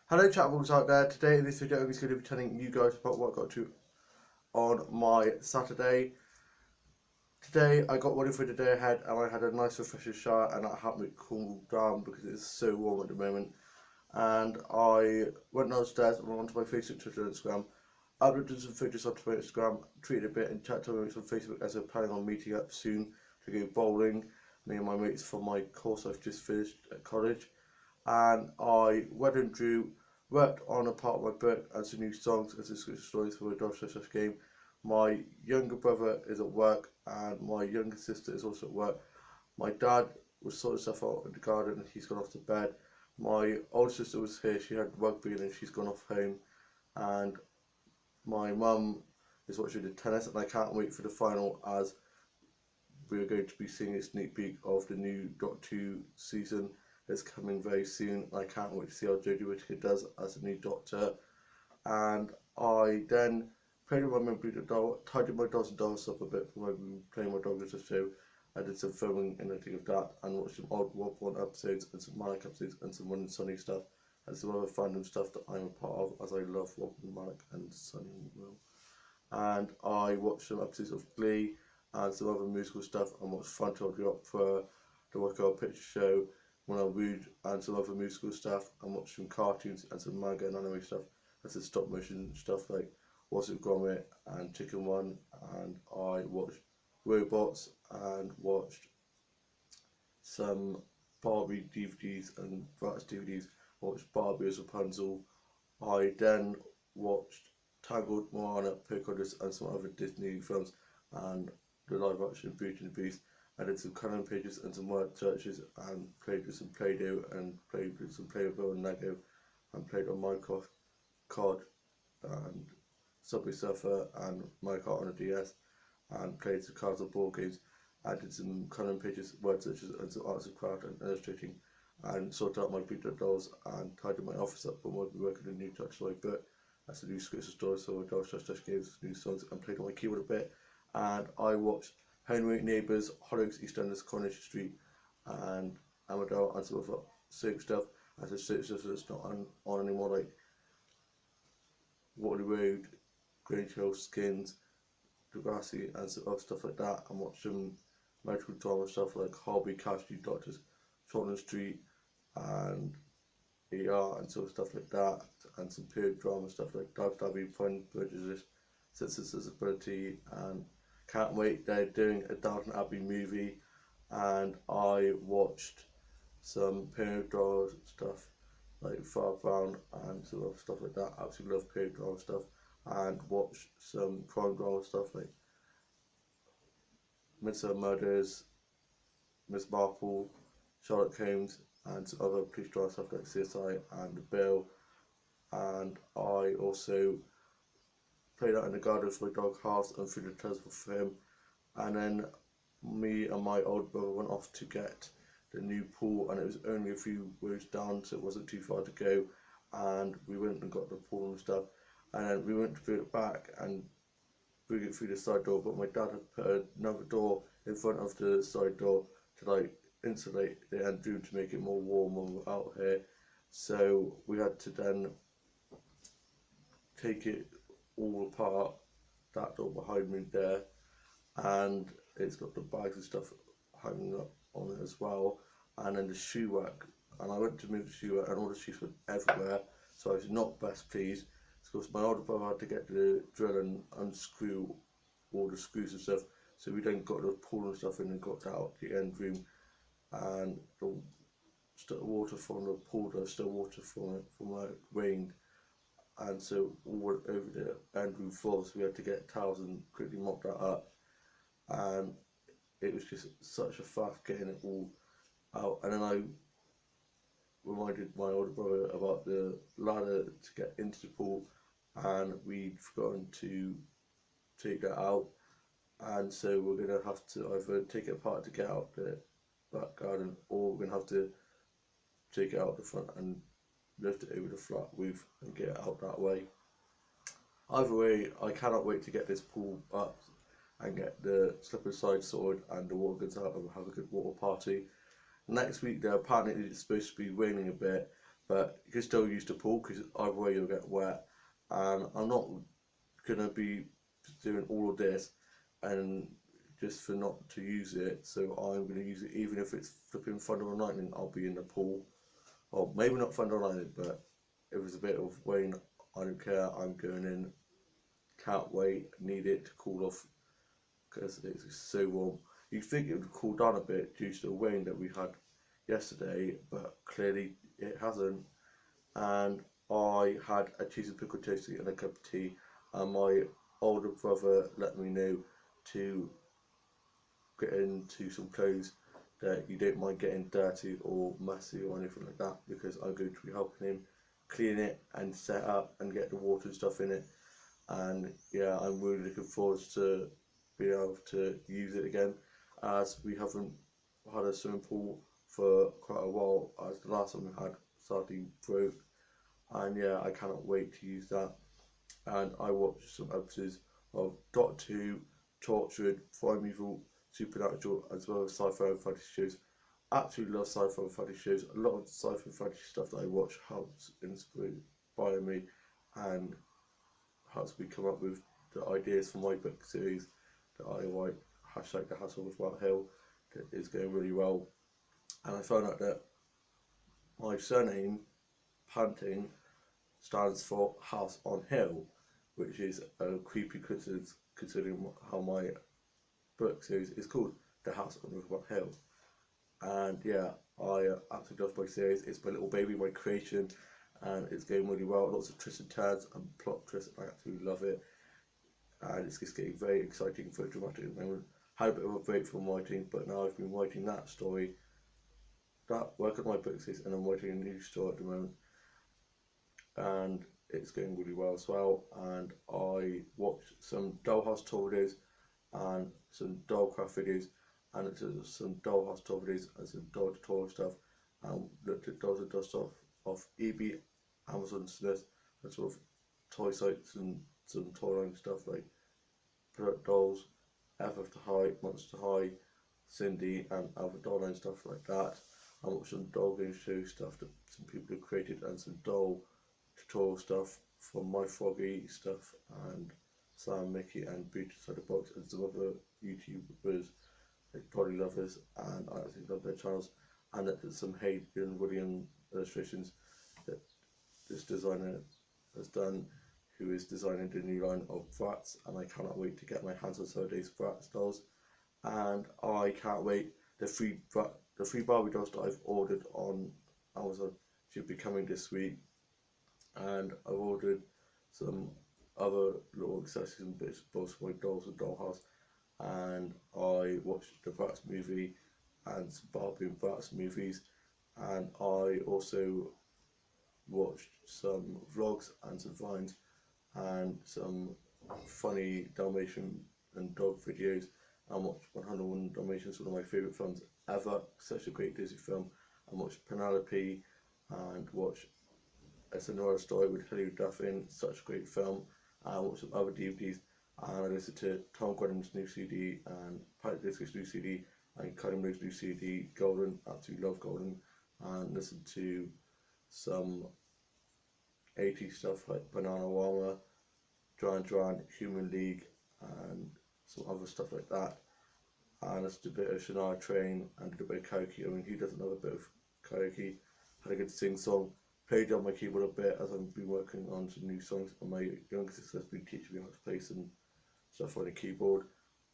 Hello chatballs out there. Today in this video I'm going to be telling you guys about what I got to on my Saturday. Today I got ready for the day ahead and I had a nice refreshing shower and that helped me cool down because it's so warm at the moment. And I went downstairs and went onto my Facebook, Twitter and Instagram. Uploaded some photos onto my Instagram, tweeted a bit and chatted to my mates on Facebook as I'm planning on meeting up soon to go bowling. Me and my mates from my course I've just finished at college. And I went and drew, worked on a part of my book and some new songs and some scripture stories for my Dodge game. My younger brother is at work and my younger sister is also at work. My dad was sorting stuff out in the garden and he's gone off to bed. My older sister was here, she had rugby and she's gone off home. And my mum is watching the tennis and I can't wait for the final as we are going to be seeing a sneak peek of the new Doctor Who season that's coming very soon. I can't wait to see how Jodie Whittaker does as a new Doctor. And I then played with my memory doll, tidied my dolls and dolls up a bit for my playing my dog as a show. I did some filming and editing of that and watched some old Rob One episodes and some Malik episodes and some One and Sunny stuff and some other fandom stuff that I'm a part of as I love Rob and Malik and Sunny and Will. And I watched some episodes of Glee and some other musical stuff and watched Frontal the Opera, the Workout Picture Show, When I Wooed and some other musical stuff and watched some cartoons and some manga and anime stuff and some stop motion stuff like Wallace and Gromit and Chicken Run, and I watched Robots and watched some Barbie DVDs and Bratz DVDs. I watched Barbie as Rapunzel. I then watched Tangled, Moana, Pocahontas and some other Disney films and the live action Beauty and the Beast. I did some colouring pages and some word searches and played with some Play-Doh and played with some Playmobil and Lego and played on Minecraft, COD and Subway Surfer and Mario Kart on a DS and played some cards and board games. I did some colouring pages, word searches and some arts and craft and illustrating and sorted out my beat up dolls and tidied my office up and will be working on a new Touch Live book. That's a new scripts and stories, so Touch games, new songs and played on my keyboard a bit. And I watched Henry Neighbours, Hollyoaks, EastEnders, Coronation Street and Amadale and some other soap stuff. As a soap stuff that's not on anymore, like Waterloo Road, Grange Hill, Skins, Degrassi and some other stuff like that. And watched some medical drama stuff like Harvey Casualty Doctors, Shortland Street and ER and sort of stuff like that, and some period drama stuff like Downton Abbey, Pride and Prejudice, Sense and Sensibility, and can't wait, they're doing a Downton Abbey movie. And I watched some period drama stuff like Far Brown and some other stuff like that. I absolutely love period drama stuff, and watched some crime drama stuff like Midsummer Murders, Miss Marple, Sherlock Holmes and some other police drama stuff like CSI and The Bill. And I also played out in the garden for my dog Halves and threw the telescope for him. And then me and my old brother went off to get the new pool, and it was only a few roads down, so it wasn't too far to go. And we went and got the pool and stuff, and then we went to bring it back and bring it through the side door. But my dad had put another door in front of the side door to like insulate the end room to make it more warm when we're out here. So we had to then take it all apart, that door behind me there, and it's got the bags and stuff hanging up on it as well, and then the shoe rack. And I went to move the shoe rack and all the shoes went everywhere, so I was not best pleased. Because my older brother had to get the drill and unscrew all the screws and stuff, so we then got the pool and stuff in and got out the end room, and the water from the pool, there's still water from it from where it rained, and so all over the end room floor, so we had to get towels and quickly mop that up. And it was just such a faff getting it all out. And then I reminded my older brother about the ladder to get into the pool, and we'd forgotten to take that out, and so we're gonna have to either take it apart to get out the back garden, or we're gonna have to take it out the front and lift it over the flat roof and get it out that way. Either way, I cannot wait to get this pool up and get the slip and slide sorted and the water guns out and have a good water party. Next week, there apparently it's supposed to be raining a bit, but you can still use the pool because either way you'll get wet. And I'm not gonna be doing all of this and just for not to use it. So I'm gonna use it even if it's flipping thunder and lightning. I'll be in the pool, or maybe not thunder and lightning, but if it's a bit of rain, I don't care. I'm going in. Can't wait. Need it to cool off because it's so warm. You'd think it would cool down a bit due to the rain that we had yesterday, but clearly it hasn't. And I had a cheese and pickle toastie and a cup of tea, and my older brother let me know to get into some clothes that you don't mind getting dirty or messy or anything like that, because I'm going to be helping him clean it and set up and get the water and stuff in it. And yeah, I'm really looking forward to being able to use it again, as we haven't had a swimming pool for quite a while, as the last one we had sadly broke. And yeah, I cannot wait to use that. And I watched some episodes of Doctor Who, Torchwood, Primeval, Supernatural, as well as sci-fi and fantasy shows. Absolutely love sci-fi and fantasy shows. A lot of sci-fi and fantasy stuff that I watch helps inspire me and helps me come up with the ideas for my book series that I write. Hashtag the Hassle with Wild Hill, that is going really well. And I found out that my surname, Panting, stands for House on Hill, which is a creepy coincidence considering how my book series is called The House on Riverbank Hill. And yeah, I absolutely love my series. It's my little baby, my creation, and it's going really well. Lots of twists and turns and plot twists. I absolutely love it, and it's just getting very exciting, very dramatic at the moment. Had a bit of a break from writing, but now I've been writing that story, that work on my book series, and I'm writing a new story at the moment, and it's going really well as well. And I watched some Dollhouse tour videos and some Dollcraft videos, and it's some Dollhouse tour videos and some doll tour stuff, and looked at dolls and doll stuff off eBay, Amazon, Smith, and sort of toy sites and some toy line stuff like Product Dolls, FF to High, Monster High, Cindy, and other doll line stuff like that. I watched some doll game show stuff that some people have created, and some doll tutorial stuff from My Froggy stuff, and Sam, Mickey, and Beauty Inside the Box, and some other YouTubers like Body Lovers, and I actually love their channels. And there's some Hayden William illustrations that this designer has done, who is designing the new line of Bratz, and I cannot wait to get my hands on some of these Bratz dolls. And I can't wait. The free Barbie dolls that I've ordered on Amazon should be coming this week, and I've ordered some other little accessories and bits, both for my dolls and dollhouse. And I watched the Bratz movie and some Barbie and Bratz movies, and I also watched some vlogs and some vines and some funny Dalmatian and dog videos, and watched 101 Dalmatians, one of my favourite films ever, such a great Disney film. I watched Penelope and watched A Cinderella Story with Hilary Duff in, such a great film. I watched some other DVDs, and I listened to Tom Grenham's new CD and Pat Disco's new CD and Kylie Minogue's new CD, Golden. Absolutely love Golden. And listened to some 80s stuff like Bananarama, Duran Duran, Human League, and some other stuff like that. And listened to a bit of Shania Twain and did a bit of karaoke. I mean, who doesn't love a bit of karaoke? Had a good sing song. Played on my keyboard a bit as I've been working on some new songs, and my younger sister has been teaching me how to play some stuff on the keyboard.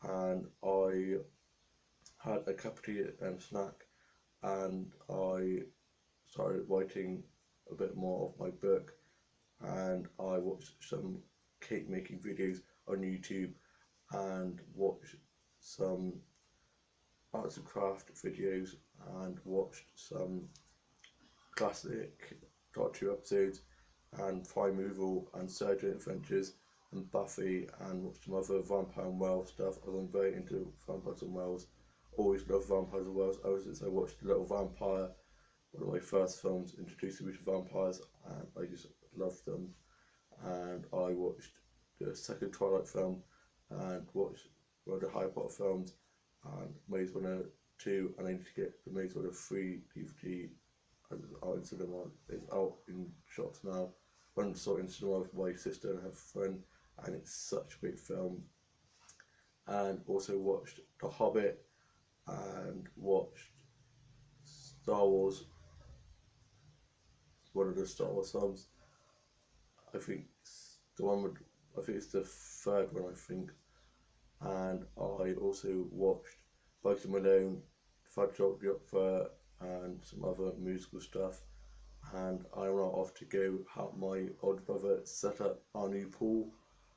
And I had a cup of tea and snack, and I started writing a bit more of my book, and I watched some cake making videos on YouTube, and watched some arts and craft videos, and watched some classic Doctor Who episodes, and Primeval, and Surgeon Adventures, and Buffy, and watched some other Vampire and Wales stuff, as I'm very into Vampires and Wales. Always loved Vampires and Wales ever since I watched The Little Vampire, one of my first films introducing me to vampires, and I just loved them. And I watched the second Twilight film, and watched one of the Harry Potter films, and Maze Runner 2, and I need to get the Maze Runner 3 DVD out in cinema. It's out in shops now. Went and saw it in cinema with my sister and her friend, and it's such a great film. And also watched The Hobbit and watched Star Wars, one of the Star Wars films. I think it's the one with, I think it's the third one, I think. And I also watched Biking Malone, Fat Jolt the Opera, and some other musical stuff. And I'm now off to go help my older brother set up our new pool.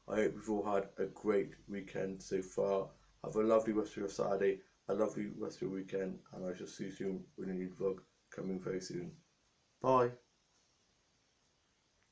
I hope you've all had a great weekend so far. Have a lovely rest of your Saturday, a lovely rest of your weekend, and I shall see you soon with a new vlog coming very soon. Bye.